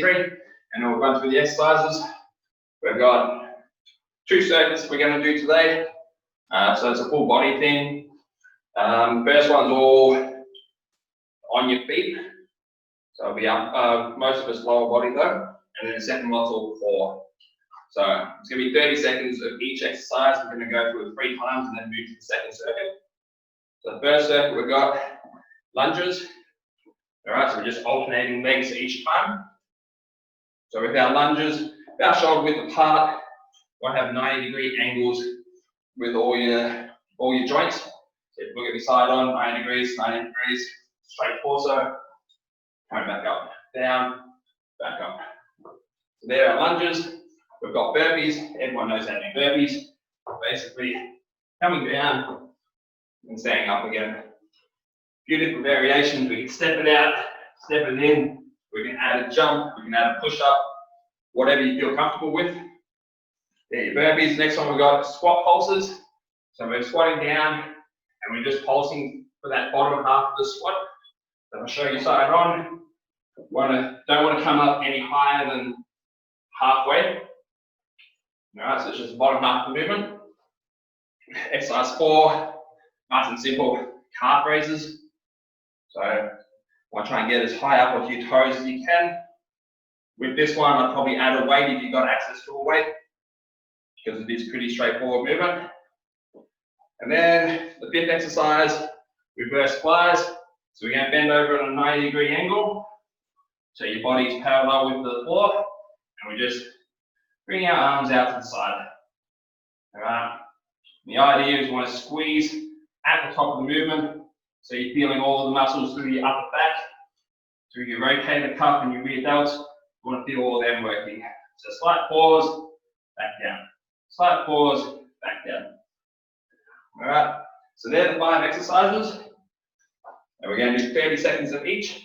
3, and then we'll run through the exercises. We've got 2 circuits we're going to do today, so it's a full body thing. First one's all on your feet, so it'll be up, most of us lower body though, and then the second one's all core. So it's going to be 30 seconds of each exercise. We're going to go through it 3 times and then move to the second circuit. So the first circuit we've got lunges. Alright, so we're just alternating legs each time. So with our lunges, about shoulder width apart, we'll have 90-degree angles with all your joints. So if you look at the side on, 90 degrees, straight torso, coming back up, down, back up. So there are lunges. We've got burpees. Everyone knows how to do burpees. Basically, coming down and standing up again. A few different variations. We can step it out, step it in. We can add a jump. We can add a push-up. Whatever you feel comfortable with. There your burpees. Next one we've got squat pulses. So we're squatting down and we're just pulsing for that bottom half of the squat. So I'll show you side on. Don't want to come up any higher than halfway. Alright, so it's just the bottom half of the movement. Exercise 4, nice and simple, calf raises. So I want to try and get as high up onto your toes as you can. With this one, I'd probably add a weight if you've got access to a weight, because it is pretty straightforward movement. And then the 5th exercise, reverse flies. So we're going to bend over at a 90-degree angle. So your body's parallel with the floor, and we just bring our arms out to the side. Alright. The idea is you want to squeeze at the top of the movement, so you're feeling all of the muscles through your upper back, through your rotator cuff and your rear delts. You want to feel all of them working. So slight pause, back down. Slight pause, back down. Alright. So they're the 5 exercises. And we're going to do 30 seconds of each.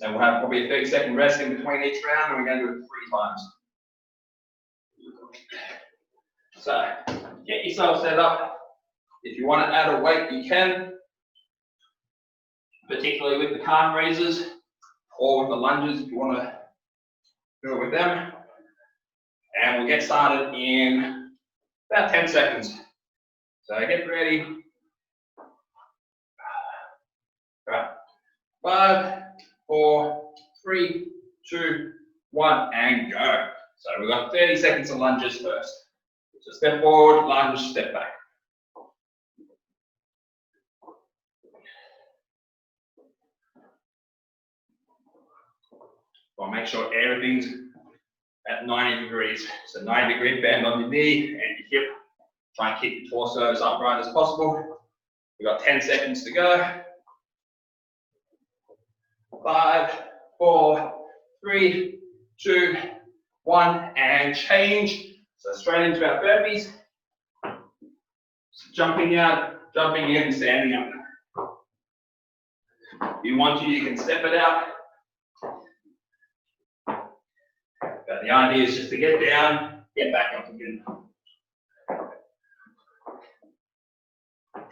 And we'll have probably a 30-second rest in between each round, and we're going to do it 3 times. So, get yourself set up. If you want to add a weight, you can, particularly with the calf raises or with the lunges if you want to do it with them. And we'll get started in about 10 seconds. So get ready. Right. 5, 4, 3, 2, 1, and go. So we've got 30 seconds of lunges first. So step forward, lunge, step back. Well, make sure everything's at 90 degrees. So 90-degree bend on your knee and your hip. Try and keep your torso as upright as possible. We've got 10 seconds to go. 5, 4, 3, 2, 1, and change. So straight into our burpees. So jumping out, jumping in, standing up. If you want to, you can step it out. But the idea is just to get down, get back up again.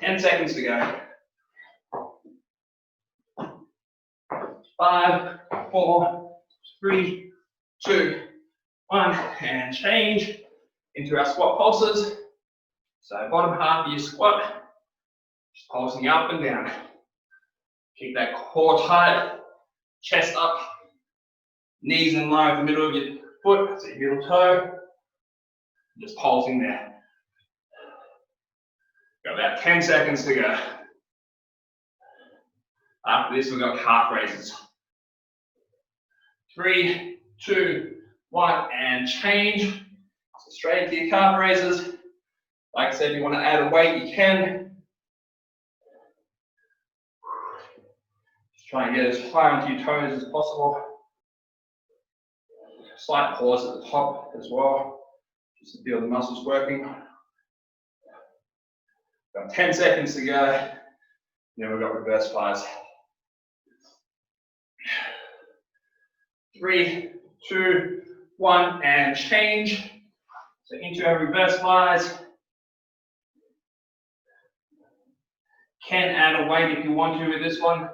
10 seconds to go. 5, 4, 3, 2, 1, and change into our squat pulses. So bottom half of your squat, just pulsing up and down. Keep that core tight, chest up, knees in line with the middle of your foot, so your middle toe, just pulsing there. Got about 10 seconds to go. After this, we've got calf raises. 3, 2, 1, and change. So straight into your calf raises. Like I said, if you want to add a weight, you can. Just try and get as high onto your toes as possible. Slight pause at the top as well, just to feel the muscles working. Got 10 seconds to go. Then we've got reverse flies. 3, 2, 1, and change. So into our reverse flies. Can add a weight if you want to with this one.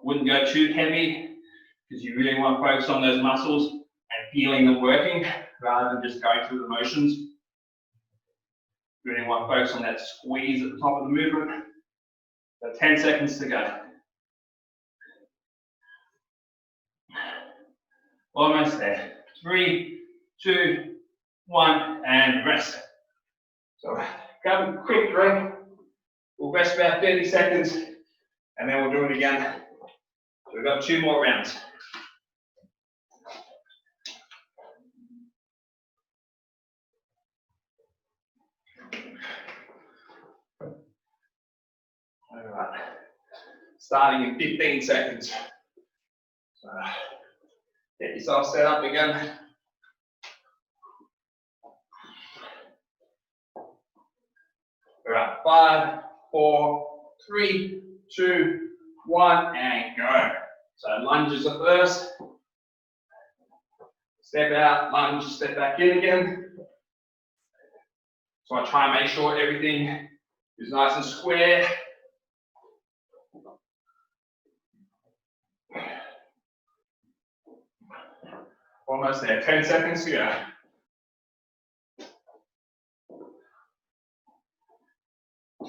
Wouldn't go too heavy. because you really want to focus on those muscles and feeling them working rather than just going through the motions. You really want to focus on that squeeze at the top of the movement. So 10 seconds to go. Almost there. 3, 2, 1, and rest. So grab a quick drink. We'll rest about 30 seconds, and then we'll do it again. So we've got 2 more rounds. All right. Starting in 15 seconds. So get yourself set up again. All right, 5, 4, 3, 2, 1, and go. So lunges are first. Step out, lunge, step back in again. So I try and make sure everything is nice and square. Almost there, 10 seconds to go.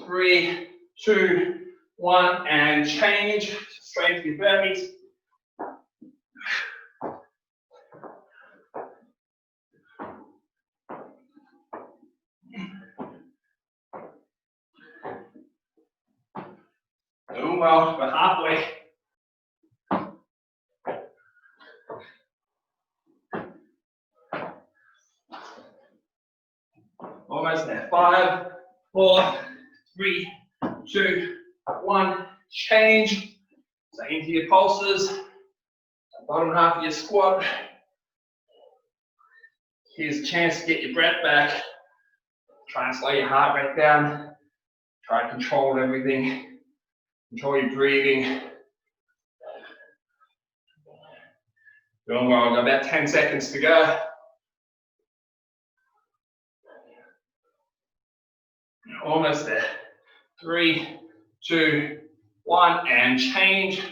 3, 2, 1, and change. Straight to your burpees. Doing well, we're halfway. Almost there. 5, 4, 3, 2, 1. Change. So into your pulses. Bottom half of your squat. Here's a chance to get your breath back. Try and slow your heart rate down. Try to control everything. Control your breathing. Doing well. We've got about 10 seconds to go. Almost there. 3, 2, 1, and change.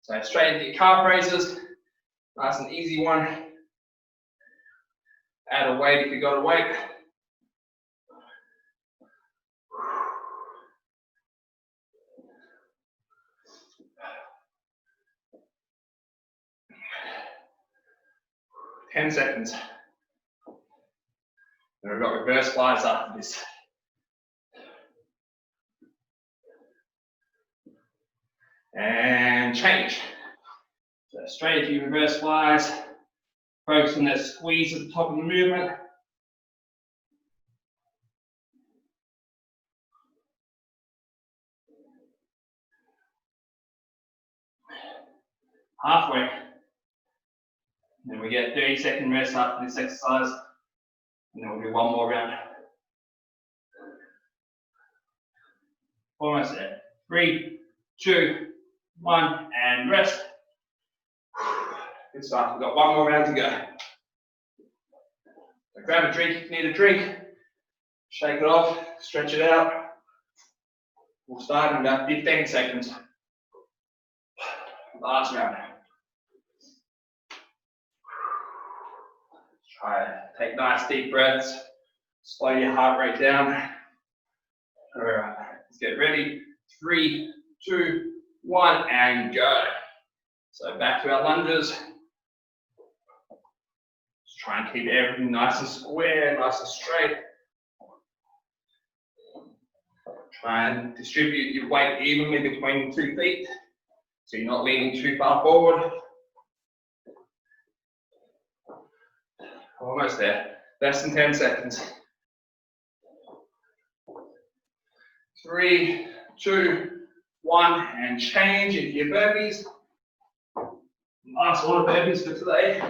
So straight into your calf raises. Nice and easy one. Add a weight if you got a weight. Ten seconds. And we've got reverse flies after this. And change. So straight into your reverse flies. Focus on that squeeze at the top of the movement. Halfway. Then we get 30-second rest after this exercise. And then we'll do one more round. Almost there. 3, 2, 1, and rest. Good stuff. We've got one more round to go. So grab a drink if you need a drink. Shake it off, stretch it out. We'll start in about 15 seconds. Last round. Try to take nice deep breaths. Slow your heart rate down. All right, let's get ready. 3, 2, 1, and go. So back to our lunges. Just try and keep everything nice and square, nice and straight. Try and distribute your weight evenly between 2 feet, so you're not leaning too far forward. Almost there. Less than 10 seconds. 3, 2, 1, and change into your burpees. Last one of burpees for today.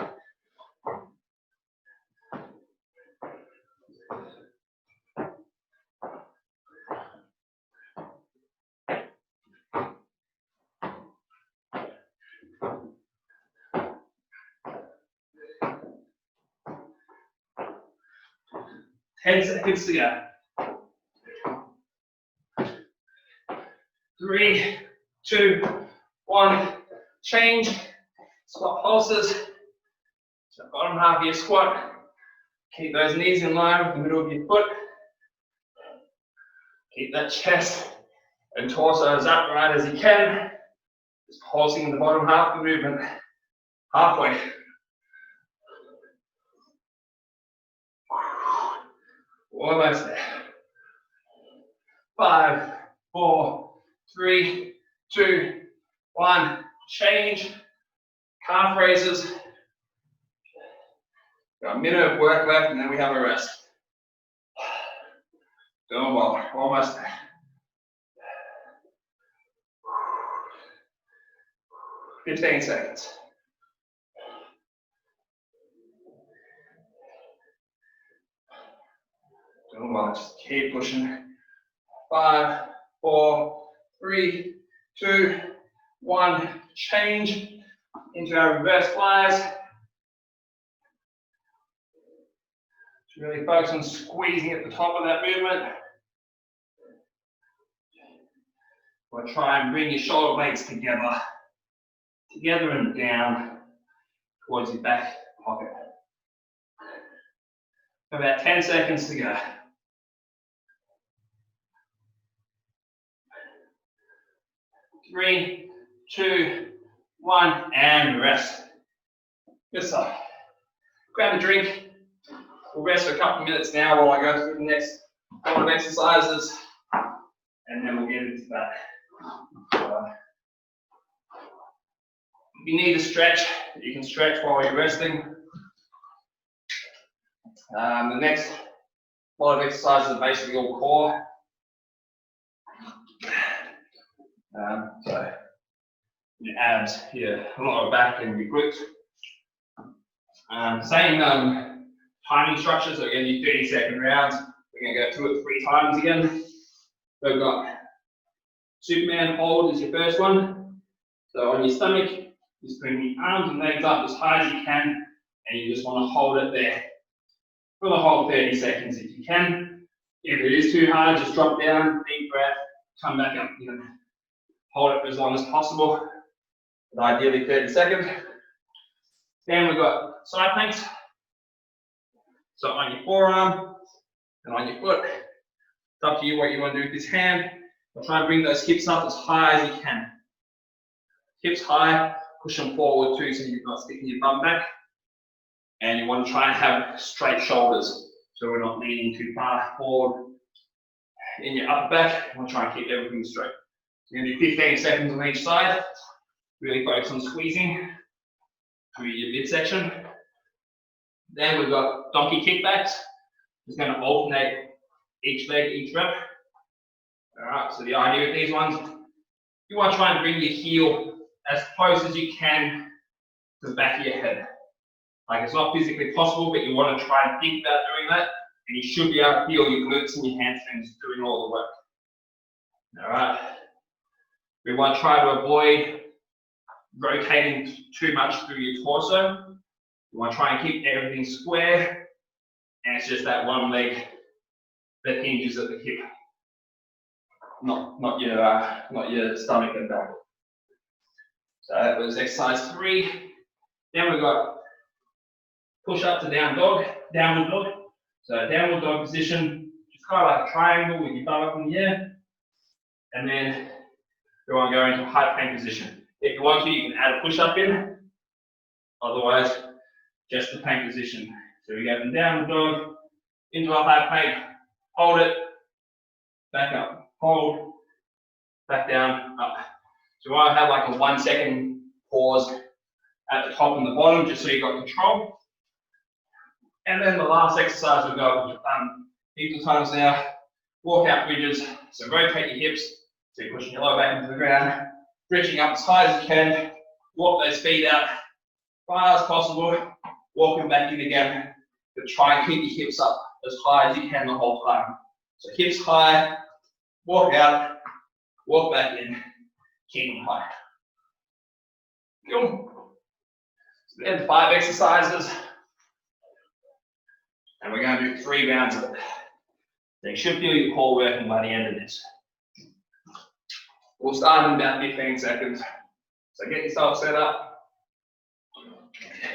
Ten seconds to go. 3, 2, 1, change. Stop. So bottom half of your squat, keep those knees in line with the middle of your foot. Keep that chest and torso as upright as you can. Just pulsing in the bottom half of the movement. Halfway. Almost there. 5, 4, 3, 2, 1. Change. Calf raises. Got a minute of work left and then we have a rest. Doing well. Almost there. 15 seconds. Doing well. Just keep pushing. 5, 4, 3, 2, 1. Change into our reverse flies. To really focus on squeezing at the top of that movement. Or try and bring your shoulder blades together. Together and down towards your back pocket. About 10 seconds to go. 3, 2, 1, and rest. Good stuff. Grab a drink. We'll rest for a couple of minutes now while I go through the next couple of exercises, and then we'll get into that. If you need to stretch, you can stretch while you're resting. The next lot of exercises are basically all core. So your abs, your lower back, and your glutes. Same timing structure, so again, you 30-second rounds. We're going to go through it 3 times again. So we've got Superman hold is your first one. So on your stomach, just bring the arms and legs up as high as you can, and you just want to hold it there for the whole 30 seconds if you can. If it is too hard, just drop down, deep breath, come back up. You can hold it for as long as possible, but ideally 30 seconds. Then we've got side planks. So on your forearm and on your foot, it's up to you what you want to do with this hand. But try and bring those hips up as high as you can. Hips high, push them forward too so you're not sticking your bum back. And you want to try and have straight shoulders so we're not leaning too far forward in your upper back. You want to try and keep everything straight. So you're going to do 15 seconds on each side. Really focus on squeezing through your midsection. Then we've got donkey kickbacks. Just going to alternate each leg, each rep. Alright, so the idea with these ones, you want to try and bring your heel as close as you can to the back of your head. Like it's not physically possible, but you want to try and think about doing that, and you should be able to feel your glutes and your hamstrings doing all the work. Alright. We want to try to avoid rotating too much through your torso. You want to try and keep everything square, and it's just that one leg that hinges at the hip, not your stomach and back. So that was exercise 3. Then we've got push up to downward dog. So downward dog position, just kind of like a triangle with your butt up in the air, and then you want to go into high plank position. If you want to, you can add a push up in. Otherwise, just the plank position. So we go from downward dog into a high plank, hold it, back up, hold, back down, up. So we want to have like a 1 second pause at the top and the bottom, just so you've got control. And then the last exercise we've got, which we've done heaps of times now, walkout bridges. So rotate your hips, so you're pushing your lower back into the ground, bridging up as high as you can, walk those feet out far as possible, walking back in again, but try and keep your hips up as high as you can the whole time. So hips high, walk out, walk back in, keep them high. Cool. So then 5 exercises, and we're going to do 3 rounds of it. So you should feel your core working by the end of this. We'll start in about 15 seconds. So get yourself set up,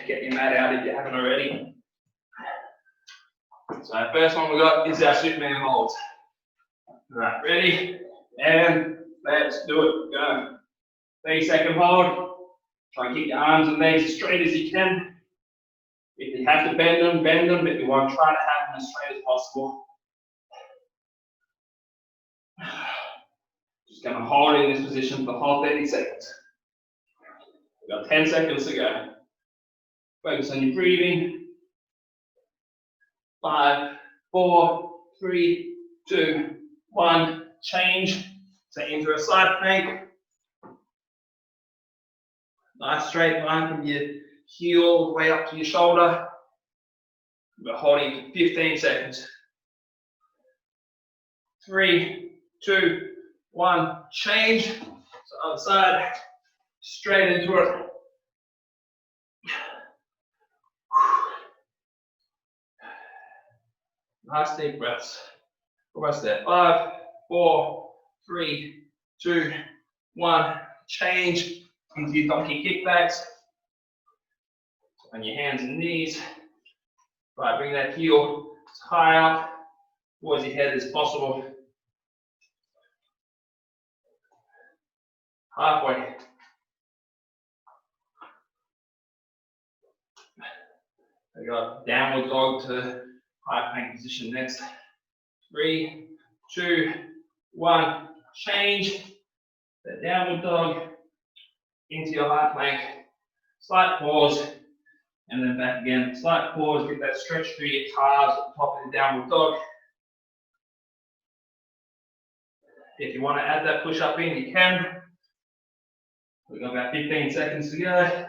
get your mat out if you haven't already. So first one we got is our Superman holds. Right, ready? And let's do it. Go. 30-second hold. Try and keep your arms and legs as straight as you can. If you have to bend them, but you want to try to have them as straight as possible. Just going to hold in this position for the whole 30 seconds. We've got 10 seconds to go. Focus on your breathing. 5, 4, 3, 2, 1. Change. So into a side plank. Nice straight line from your heel all the way up to your shoulder. We're holding for 15 seconds. 3, 2, 1. Change. So other side. Straight into it. Nice deep breaths. Almost there. 5, 4, 3, 2, 1. Change into your donkey kickbacks. On your hands and knees. Right, bring that heel as high up towards your head as possible. Halfway. We got downward dog to high plank position next. 3, 2, 1. Change. The downward dog into your high plank. Slight pause. And then back again. Slight pause. Get that stretch through your calves at the top of the downward dog. If you want to add that push up in, you can. We've got about 15 seconds to go.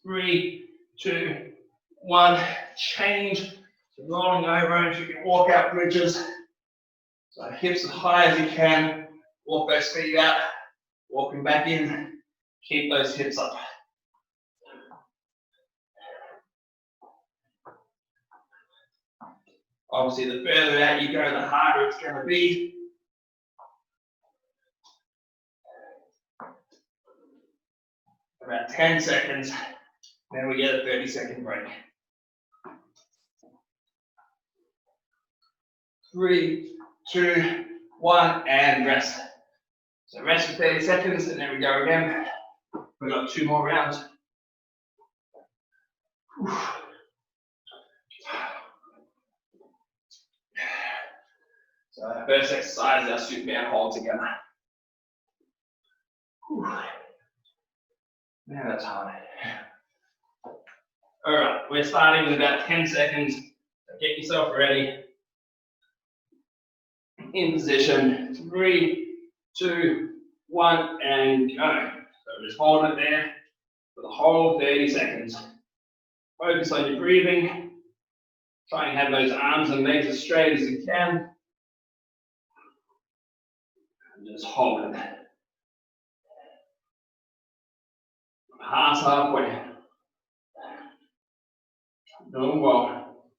Three, 2, 1. Change. So rolling over into your walkout bridges. So hips as high as you can. Walk those feet out. Walking back in. Keep those hips up. Obviously, the further out you go, the harder it's going to be. About 10 seconds. Then we get a 30-second break. 3, 2, 1, and rest. So rest for 30 seconds, and then we go again. We've got 2 more rounds. So our first exercise is our Superman hold together. Man, that's hard. All right, we're starting with about 10 seconds. So get yourself ready. In position. 3, 2, 1, and go. So just hold it there for the whole 30 seconds. Focus on your breathing. Try and have those arms and legs as straight as you can. And just hold it. Pass halfway. Doing well.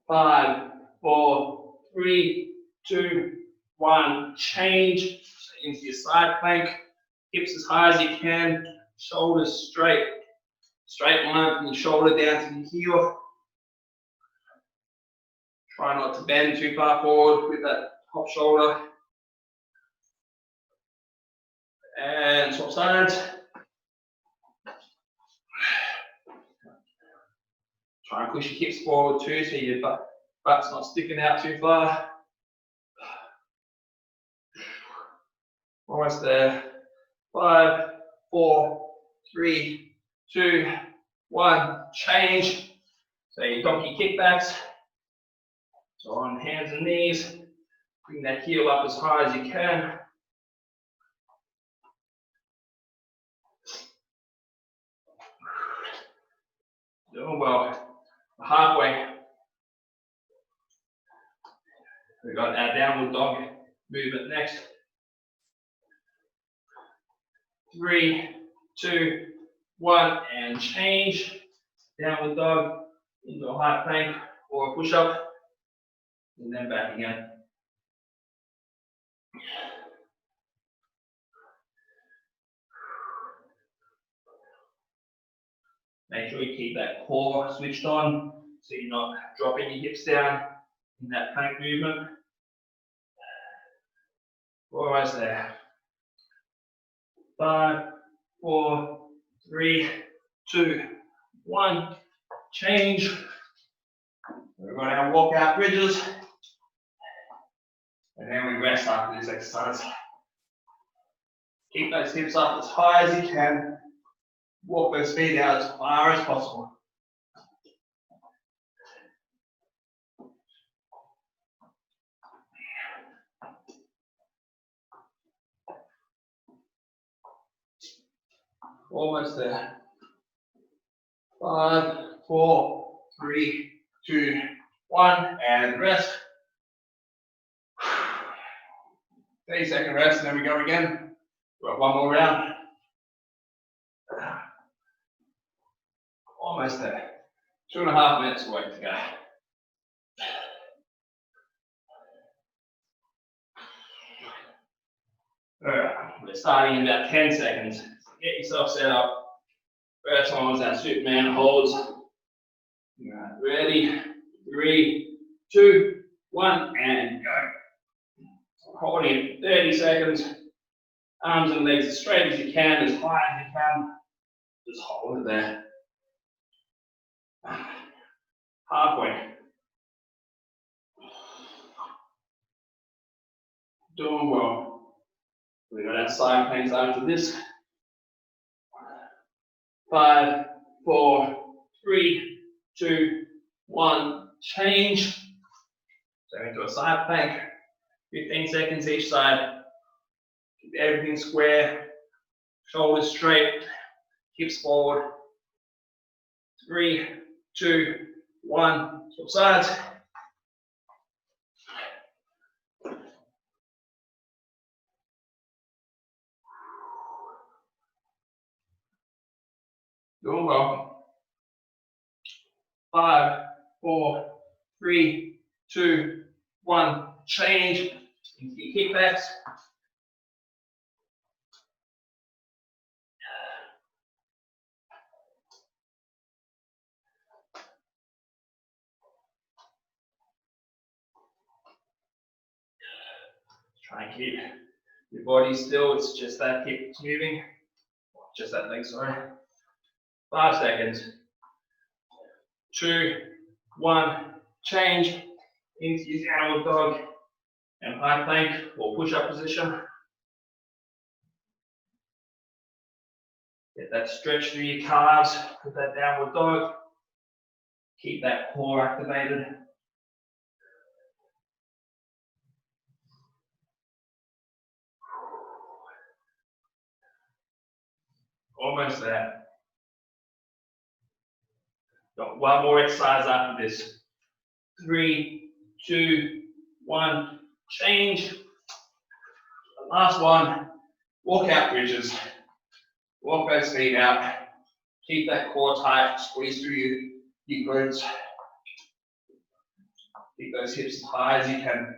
5, 4, 3, 2, 1. Change. So into your side plank. Hips as high as you can. Shoulders straight. Straight line from your shoulder down to your heel. Try not to bend too far forward with that top shoulder. And swap sides. Try and push your hips forward too so your butt's not sticking out too far. Almost there. 5, 4, 3, 2, 1. Change. So your donkey kickbacks. So on hands and knees. Bring that heel up as high as you can. Doing well. Halfway. We've got our downward dog movement next. 3, 2, 1, and change. Downward dog into a high plank or a push-up. and then back again. Make sure you keep that core switched on so you're not dropping your hips down in that plank movement. Almost there. 5, 4, 3, 2, 1. Change. We're going to have walkout bridges. And then we rest after this exercise. Keep those hips up as high as you can. Walk those feet out as far as possible. Almost there. 5, 4, 3, 2, 1, and rest. 30-second rest, and then we go again. We've got one more round. Almost there. 2.5 minutes work to go. Alright, we're starting in about 10 seconds. Get yourself set up. First one was that Superman holds. Right, ready? 3, 2, 1, and go. Holding it 30 seconds. Arms and legs as straight as you can, as high as you can. Just hold it there. Halfway. Doing well. We got our side planks after this. 5, 4, 3, 2, 1. Change. So into a side plank. 15 seconds each side. Keep everything square. Shoulders straight. Hips forward. 3, 2, 1. Swap sides. Doing well. 5, 4, 3, 2, 1. Change into your kickbacks. Try and keep your body still. It's just that hip that's moving. Just that leg, sorry. 5 seconds. 2, 1. Change into your downward dog and high plank or push-up position. Get that stretch through your calves with that downward dog. Keep that core activated. Almost there. Got one more exercise after this. 3, 2, 1. Change. The last one. Walk out bridges. Walk those feet out. Keep that core tight. Squeeze through your glutes. Keep those hips as high as you can.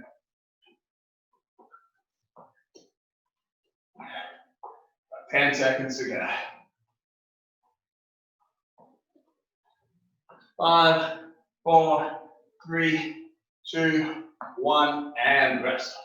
10 seconds to go. 5, 4, 3, 2, 1, and rest.